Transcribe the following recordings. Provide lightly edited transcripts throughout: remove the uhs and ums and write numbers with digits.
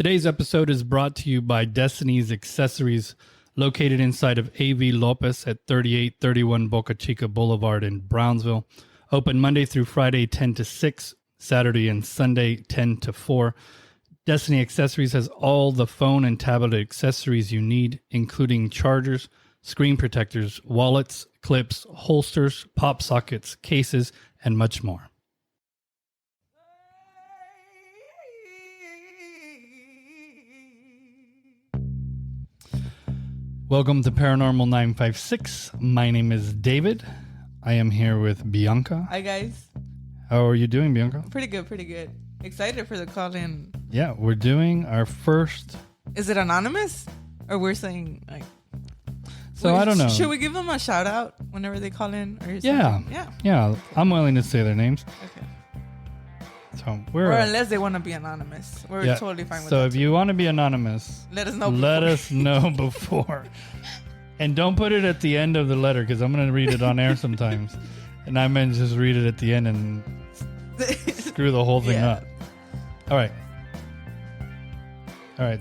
Today's episode is brought to you by Destiny's Accessories, located inside of A.V. Lopez at 3831 Boca Chica Boulevard in Brownsville. Open Monday through Friday, 10 to 6, Saturday and Sunday, 10 to 4. Destiny Accessories has all the phone and tablet accessories you need, including chargers, screen protectors, wallets, clips, holsters, pop sockets, cases, and much more. Welcome to Paranormal 956. My name is David. I am here with Bianca. Hi, guys. How are you doing, Bianca? Pretty good. Excited for the call-in. Yeah, we're doing our first... Is it anonymous? Or we're saying, like... So, I don't know. Should we give them a shout-out whenever they call in? Or Yeah, I'm willing to say their names. Okay. So or unless they want to be anonymous. We're totally fine with that. So if you want to be anonymous, let us know before. Let us know before. And don't put it at the end of the letter, because I'm going to read it on air sometimes. And I meant just read it at the end and screw the whole thing up. All right.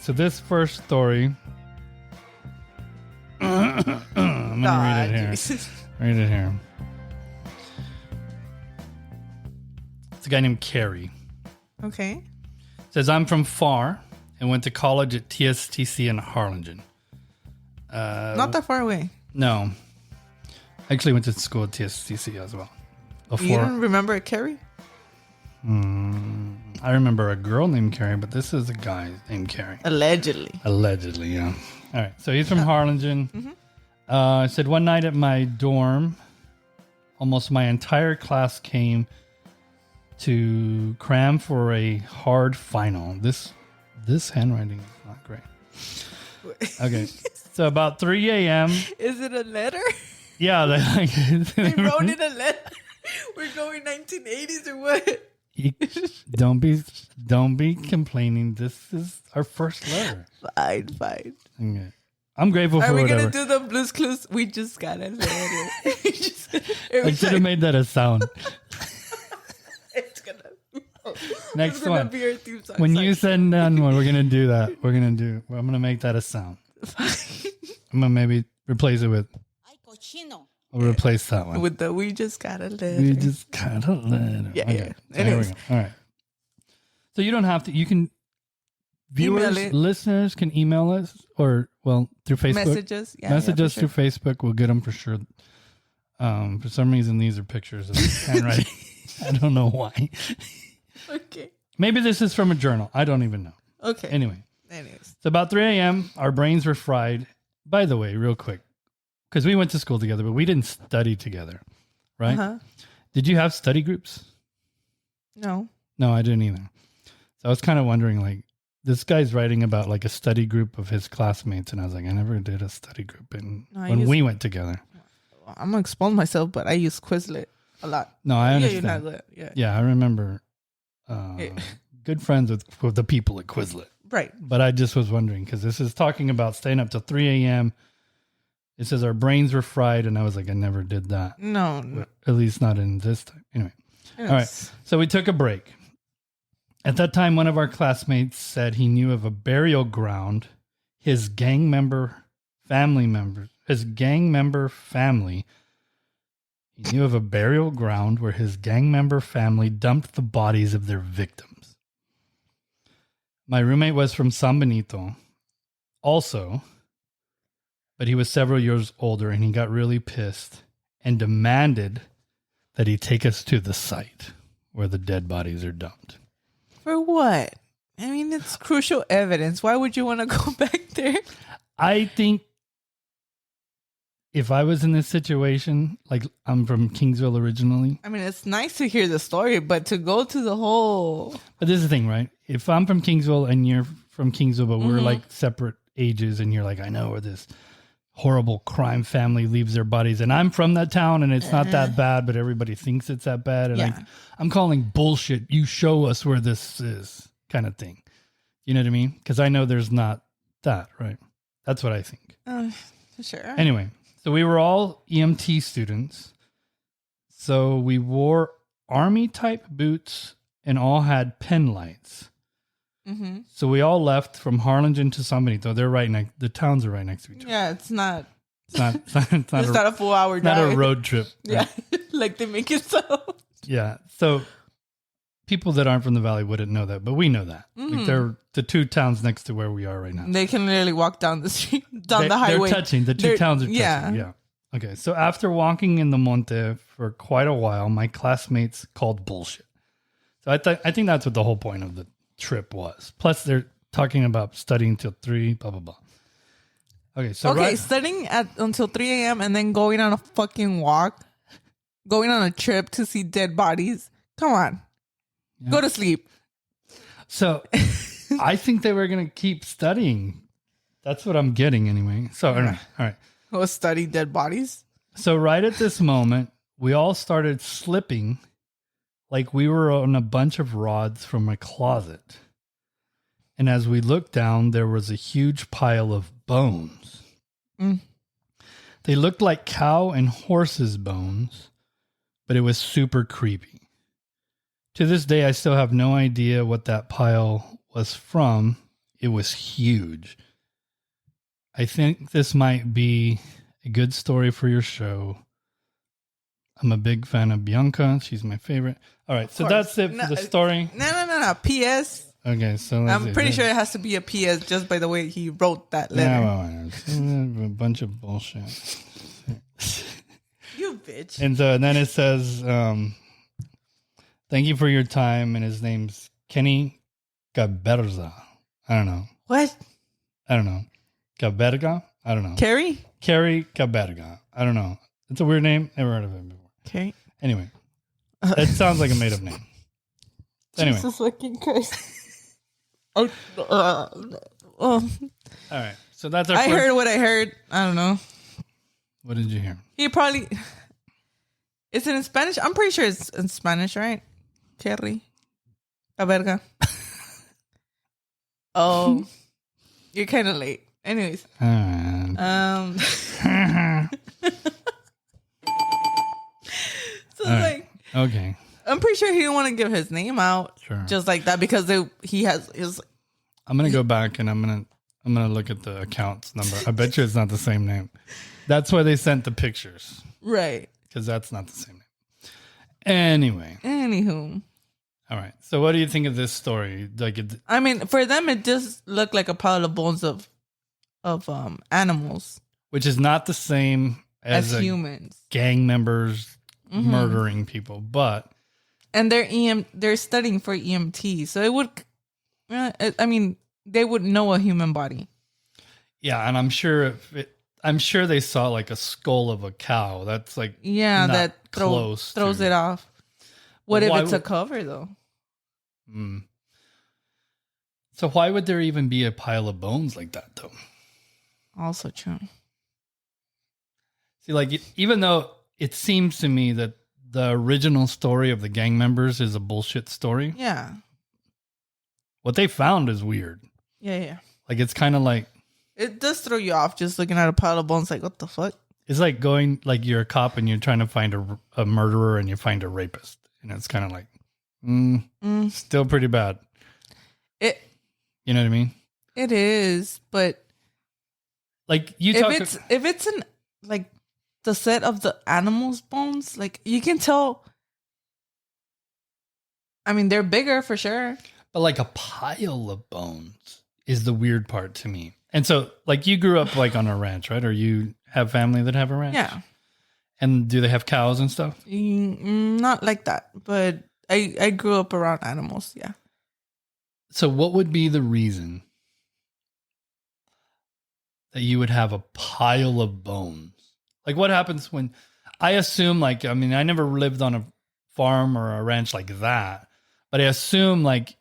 So this first story, I'm going to read it here. Read it here. It's a guy named Kerry. Okay. Says, I'm from far and went to college at TSTC in Harlingen. Not that far away. No. I actually went to school at TSTC as well. Before. You don't remember Kerry? I remember a girl named Kerry, but this is a guy named Kerry. Allegedly, yeah. All right. So he's from Harlingen. Mm-hmm. Said, one night at my dorm, almost my entire class came to cram for a hard final. This handwriting is not great. Okay. So about 3 a.m. Is it a letter? Yeah. They wrote it a letter. We're going 1980s or what? Don't be complaining. This is our first letter. Fine. Okay. I'm grateful for whatever. Are we going to do the Blues Clues? We just got a letter. I should have made that a sound. It's gonna. Next one. When you send down one, we're gonna do that. I'm gonna make that a sound. I'm gonna maybe replace it with. I'll replace that one with the "We just got a letter." We just got a letter. Yeah. Okay. Yeah. So here we go. All right. So you don't have to. You can. Viewers, listeners can email us through Facebook. Messages. Messages through Facebook. We'll get them for sure. For some reason, these are pictures of handwriting. I don't know why. Okay. Maybe this is from a journal. I don't even know. Okay. Anyways. It's about 3 a.m. Our brains were fried. By the way, real quick, because we went to school together, but we didn't study together, right? Uh-huh. Did you have study groups? No. No, I didn't either. So I was kind of wondering, like, this guy's writing about like a study group of his classmates, and I was like, I never did a study group when we went together. I'm gonna expose myself, but I use Quizlet a lot. No, I understand. Yeah, I remember. Good friends with the people at Quizlet. Right. But I just was wondering, because this is talking about staying up till 3 a.m. It says our brains were fried, and I was like, I never did that. No. At least not in this time. Anyway. Yes. All right. So we took a break. At that time, one of our classmates said he knew of a burial ground his gang member family, he knew of a burial ground where his gang member family dumped the bodies of their victims. My roommate was from San Benito also, but he was several years older, and he got really pissed and demanded that he take us to the site where the dead bodies are dumped. For what? I mean, it's crucial evidence. Why would you want to go back there? I think if I was in this situation, like, I'm from Kingsville originally. I mean, it's nice to hear the story, but to go to the whole... But this is the thing, right? If I'm from Kingsville and you're from Kingsville, but we're like separate ages, and you're like, I know where this horrible crime family leaves their bodies, and I'm from that town, and it's not that bad, but everybody thinks it's that bad. And I'm calling bullshit. You show us where this is, kind of thing. You know what I mean? Because I know there's not that, right? That's what I think. Sure. Anyway, so we were all EMT students. So we wore army type boots and all had pen lights. Mm-hmm. So we all left from Harlingen to San Benito. They're right next. The towns are right next to each other. Yeah, it's not. It's not a full hour drive. Not a road trip. Yeah, like they make it so. Yeah. So people that aren't from the valley wouldn't know that, but we know that. Like they're the two towns next to where we are right now. They can literally walk down the street, the highway. They're touching. The two towns are touching. Yeah. Okay. So after walking in the monte for quite a while, my classmates called bullshit. So I think that's what the whole point of the trip was. Plus, they're talking about studying till 3, blah, blah, blah. Okay. So studying until 3 a.m. and then going on a fucking walk, going on a trip to see dead bodies. Come on. Yeah. Go to sleep. So I think they were going to keep studying. That's what I'm getting anyway. So, all right. We'll study dead bodies. So right at this moment, we all started slipping like we were on a bunch of rods from a closet. And as we looked down, there was a huge pile of bones. They looked like cow and horse's bones, but it was super creepy. To this day, I still have no idea what that pile was from. It was huge. I think this might be a good story for your show. I'm a big fan of Bianca. She's my favorite. All right, so that's it for the story. No. P.S. Okay, so I'm pretty sure it has to be a P.S. just by the way he wrote that letter. A bunch of bullshit. You bitch. And then it says, thank you for your time. And his name's Kenny Caberza. I don't know. What? I don't know. Caberga? I don't know. Kerry Caberga. I don't know. It's a weird name. Never heard of it before. Okay. Anyway. That sounds like a made-up name. Anyway. Jesus fucking Christ. All right. So that's our I heard what I heard. I don't know. What did you hear? He probably... Is it in Spanish? I'm pretty sure it's in Spanish, right? Kerry. La verga. Oh. You're kind of late. Anyways. So like... Okay. I'm pretty sure he didn't want to give his name out. Sure. Just like that because he has his... I'm going to go back and I'm going to look at the account number. I bet you it's not the same name. That's why they sent the pictures. Right. Because that's not the same name. Anyway. Anywho. All right. So what do you think of this story? I mean, for them, it just looked like a pile of bones of animals. Which is not the same as humans. Gang members murdering people, but... And they're studying for EMT. So it would... I mean, they would know a human body. Yeah, and I'm sure they saw like a skull of a cow. That's like that throws it off. What if it's a cover though? So why would there even be a pile of bones like that though? Also true. See, like even though it seems to me that the original story of the gang members is a bullshit story. Yeah. What they found is weird. Yeah. Like it's kind of like... It does throw you off just looking at a pile of bones like, what the fuck? It's like going, like you're a cop and you're trying to find a murderer and you find a rapist. And it's kind of like, still pretty bad. You know what I mean? It is, but... Like if it's in like the set of the animal's bones, like you can tell... I mean, they're bigger for sure. But like a pile of bones is the weird part to me. And so like you grew up like on a ranch, right? Or you have family that have a ranch? Yeah. And do they have cows and stuff? Not like that. But I grew up around animals. Yeah. So what would be the reason that you would have a pile of bones? Like what happens when... I assume like... I mean, I never lived on a farm or a ranch like that. But I assume like...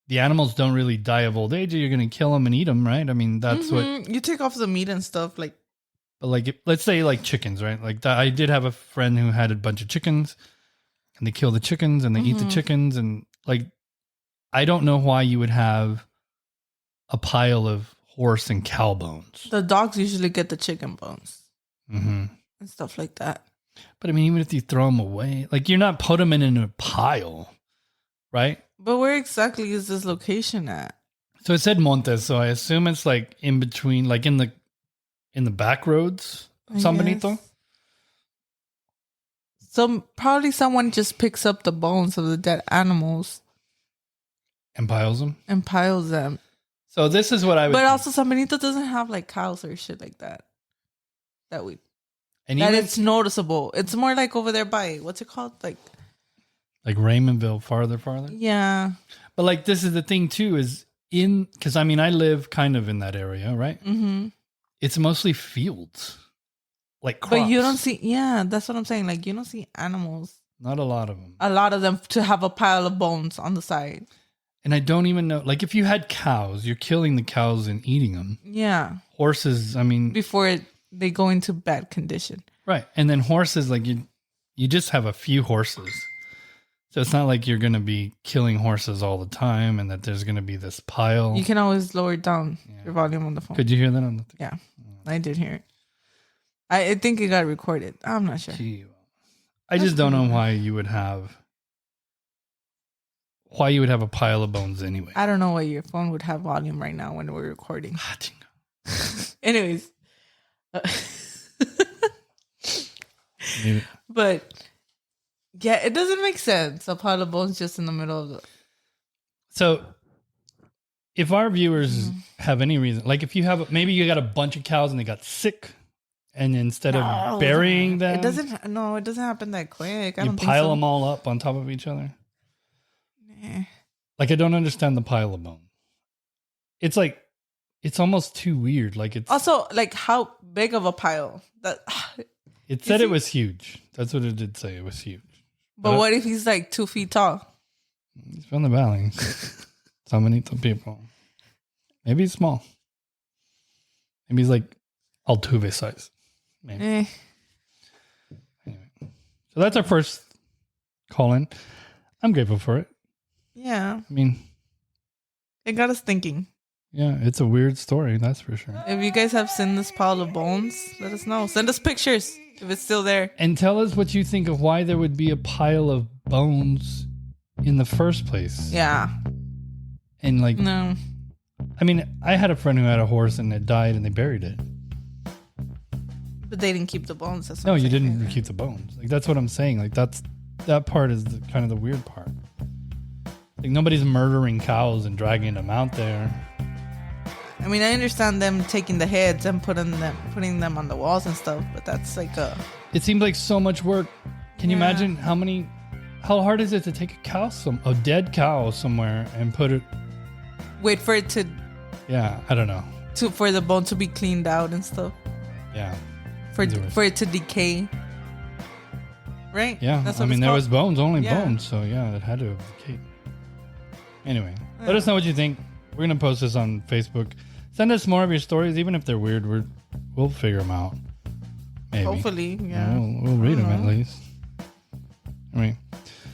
The animals don't really die of old age. You're going to kill them and eat them, right? I mean, that's what... You take off the meat and stuff, like... But like, let's say like chickens, right? Like I did have a friend who had a bunch of chickens. And they kill the chickens and they eat the chickens. And like, I don't know why you would have a pile of horse and cow bones. The dogs usually get the chicken bones. And stuff like that. But I mean, even if you throw them away... Like, you're not putting them in a pile, right? But where exactly is this location at? So it said Montes, so I assume it's like in between, like in the back roads of San Benito. Yes. So probably someone just picks up the bones of the dead animals And piles them. and piles them. So this is what I would. But also, San Benito doesn't have like cows or shit like that. That and that even, it's noticeable. It's more like over there by what's it called? Like Raymondville, farther. yeah. But like this is the thing too, is because I mean I live kind of in that area, right? Mm-hmm. It's mostly fields, like crops. But you don't see. Yeah, that's what I'm saying. Like you don't see animals. Not a lot of them. A lot of them to have a pile of bones on the side. And I don't even know. Like if you had cows, you're killing the cows and eating them. Yeah. Horses, I mean, Before they go into bad condition. right? And then horses, like you just have a few horses. So it's not like you're going to be killing horses all the time and that there's going to be this pile. You can always lower down your volume on the phone. Could you hear that on the thing? Yeah, I did hear it. I think it got recorded. I'm not sure. I just don't know why you would have a pile of bones anyway. I don't know why your phone would have volume right now when we're recording. Anyways. But yeah, it doesn't make sense. A pile of bones just in the middle of the... So if our viewers have any reason, like if you have, maybe you got a bunch of cows and they got sick, and instead of burying them, it doesn't happen that quick. I you don't think pile so. them all up on top of each other. Eh. Like I don't understand the pile of bone. It's like, it's almost too weird. Like it's Also, like how big of a pile? That it said it was huge. That's what it did say. It was huge. But what if he's like 2 feet tall? He's from the valley. So many people. Maybe he's small. Maybe he's like Altuve size. Maybe. Anyway. So that's our first call in. I'm grateful for it. Yeah. I mean, It got us thinking. yeah, it's a weird story, that's for sure. If you guys have seen this pile of bones, let us know. Send us pictures if it's still there. And tell us what you think of why there would be a pile of bones in the first place. Yeah. And like, No. I mean, I had a friend who had a horse and it died and they buried it. But they didn't keep the bones. That's what No, I'm you saying. didn't keep the bones. Like, that's what I'm saying. Like, that part is kind of the weird part. Like, nobody's murdering cows and dragging them out there. I mean, I understand them taking the heads and putting them on the walls and stuff, but that's like a... It seems like so much work. Can you imagine how hard is it to take a dead cow somewhere and put it... Wait for it to... Yeah, I don't know. For the bone to be cleaned out and stuff. Yeah. For it to decay. Right? Yeah, That's I what mean, it's there called? was bones, only Yeah. bones. So, yeah, it had to have decayed. Anyway, let us know what you think. We're going to post this on Facebook. Send us more of your stories, even if they're weird. We'll figure them out. Maybe. Hopefully, yeah. We'll read them at least. All right.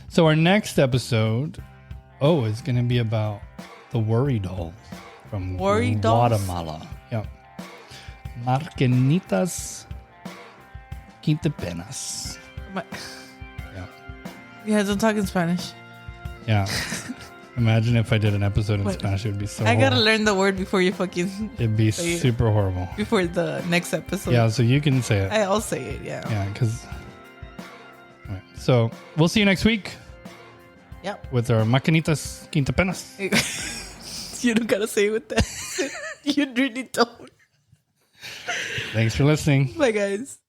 So our next episode, is going to be about the worry dolls from Worry dolls? Guatemala. Yep. Marquenitas Quintepenas. Yeah. Yeah, don't talk in Spanish. Yeah. Imagine if I did an episode in Spanish. It would be so I gotta horrible. learn the word before you fucking... It'd be say it. super horrible. Before the next episode. Yeah, so you can say it. I'll say it, yeah. Yeah, because... Right. So, we'll see you next week. Yep. With our Maquinitas Quintapenas. You don't gotta say it with that. You really don't. Thanks for listening. Bye, guys.